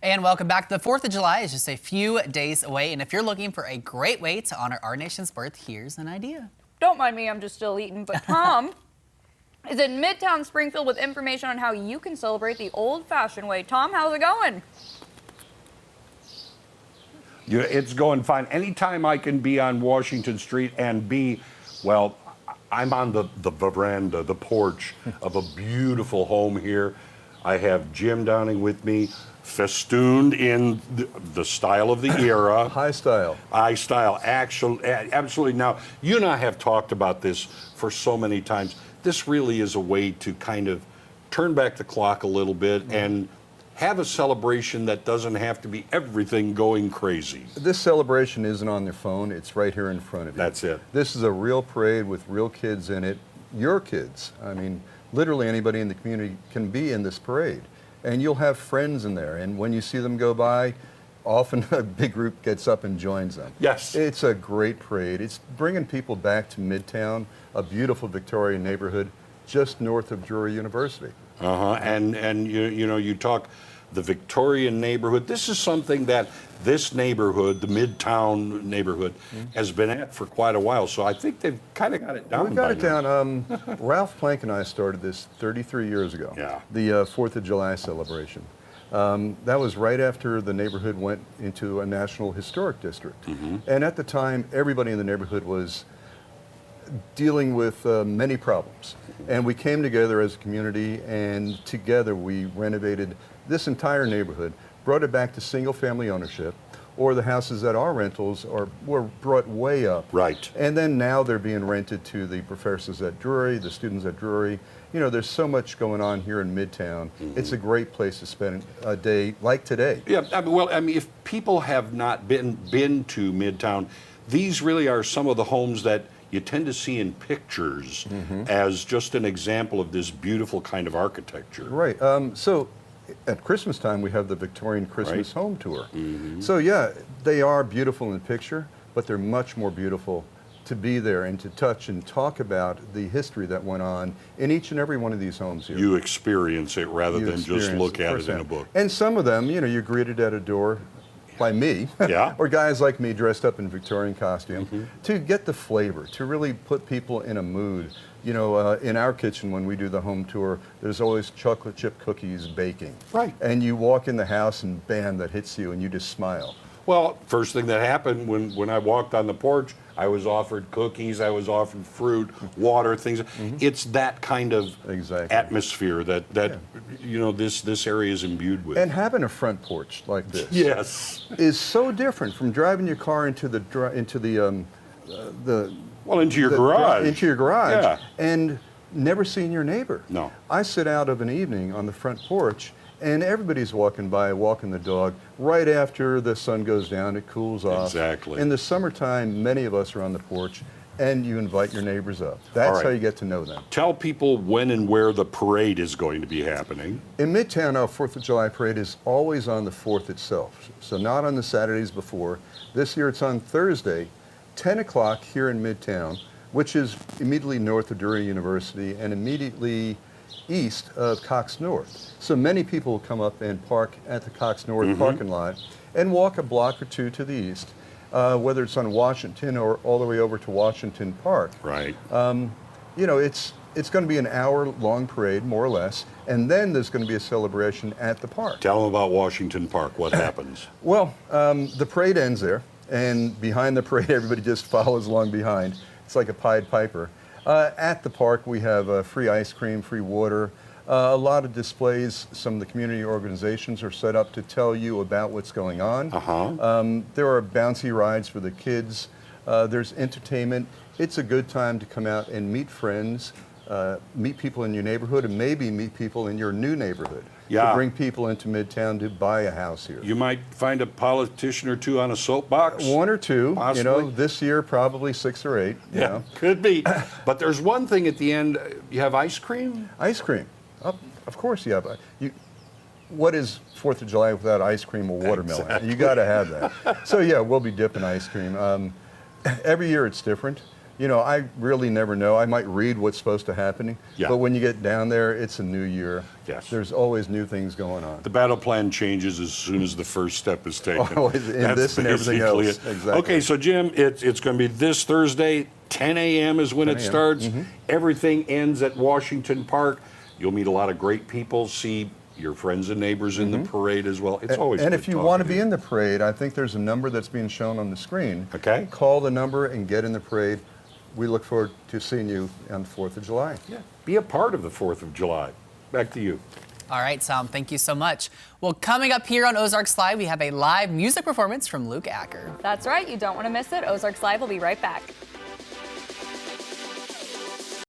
And welcome back. The 4th of July is just a few days away, and if you're looking for a great way to honor our nation's birth, here's an idea. Don't mind me, I'm just still eating, but Tom is in Midtown Springfield with information on how you can celebrate the old-fashioned way. Tom, how's it going? It's going fine. Anytime I can be on Washington Street and be, well, I'm on the veranda, the porch of a beautiful home here. I have Jim Downing with me, festooned in the style of the era. High style. High style, actually, absolutely. Now, you and I have talked about this for so many times. This really is a way to kind of turn back the clock a little bit and have a celebration that doesn't have to be everything going crazy. This celebration isn't on their phone, it's right here in front of you. That's it. This is a real parade with real kids in it, your kids. I mean, literally anybody in the community can be in this parade. And you'll have friends in there, and when you see them go by, often a big group gets up and joins them. Yes. It's a great parade. It's bringing people back to Midtown, a beautiful Victorian neighborhood just north of Drury University. And you know, you talk the Victorian neighborhood. This is something that this neighborhood, the Midtown neighborhood, has been at for quite a while. So I think they've kind of got it down. We've got it down. Ralph Plank and I started this 33 years ago. Yeah. The 4th of July celebration. That was right after the neighborhood went into a National Historic District. And at the time, everybody in the neighborhood was dealing with many problems. And we came together as a community, and together we renovated this entire neighborhood, brought it back to single-family ownership, or the houses that are rentals were brought way up. Right. And then now they're being rented to the professors at Drury, the students at Drury. You know, there's so much going on here in Midtown. It's a great place to spend a day like today. Yeah, I mean, if people have not been to Midtown, these really are some of the homes that you tend to see in pictures as just an example of this beautiful kind of architecture. Right. So at Christmas time, we have the Victorian Christmas Home Tour. So yeah, they are beautiful in picture, but they're much more beautiful to be there and to touch and talk about the history that went on in each and every one of these homes here. You experience it rather than just look at it in a book. And some of them, you know, you're greeted at a door by me, or guys like me dressed up in Victorian costume, to get the flavor, to really put people in a mood. You know, in our kitchen when we do the home tour, there's always chocolate chip cookies baking. Right. And you walk in the house and bam, that hits you and you just smile. Well, first thing that happened when I walked on the porch, I was offered cookies, I was offered fruit, water, things. It's that kind of atmosphere that you know, this area is imbued with. And having a front porch like this is so different from driving your car into your garage and never seeing your neighbor. No. I sit out of an evening on the front porch and everybody's walking by, walking the dog. Right after the sun goes down, it cools off. Exactly. In the summertime, many of us are on the porch and you invite your neighbors up. That's how you get to know them. Tell people when and where the parade is going to be happening. In Midtown, our 4th of July parade is always on the 4th itself, so not on the Saturdays before. This year it's on Thursday, 10 o'clock here in Midtown, which is immediately north of Drury University and immediately east of Cox North. So many people come up and park at the Cox North parking lot and walk a block or two to the east, whether it's on Washington or all the way over to Washington Park. Right. You know, it's going to be an hour-long parade, more or less, and then there's going to be a celebration at the park. Tell them about Washington Park. What happens? Well, the parade ends there, and behind the parade, everybody just follows along behind. It's like a Pied Piper. At the park, we have free ice cream, free water, a lot of displays. Some of the community organizations are set up to tell you about what's going on. There are bouncy rides for the kids. There's entertainment. It's a good time to come out and meet friends, meet people in your neighborhood, and maybe meet people in your new neighborhood. To bring people into Midtown to buy a house here. You might find a politician or two on a soapbox. One or two, possibly. You know, this year probably 6 or 8. You know. Could be. But there's one thing at the end. You have ice cream? Ice cream. Of course you have. What is 4th of July without ice cream or watermelon? You got to have that. So yeah, we'll be dipping ice cream. Every year it's different. You know, I really never know. I might read what's supposed to happen, Yeah. but when you get down there, it's a new year. Yes. There's always new things going on. The battle plan changes as soon as the first step is taken. Always in That's this and everything basically else. it. Exactly. Okay, so Jim, it's going to be this Thursday, 10 a.m. is when 10 it a.m. starts. Everything ends at Washington Park. You'll meet a lot of great people, see your friends and neighbors in the parade as well. It's always And good if you talking want to be you. in the parade, I think there's a number that's being shown on the screen. Okay. Call the number and get in the parade. We look forward to seeing you on the 4th of July. Yeah, be a part of the 4th of July. Back to you. All right, Tom, thank you so much. Well, coming up here on Ozarks Live, we have a live music performance from Luke Acker. That's right, you don't want to miss it. Ozarks Live will be right back.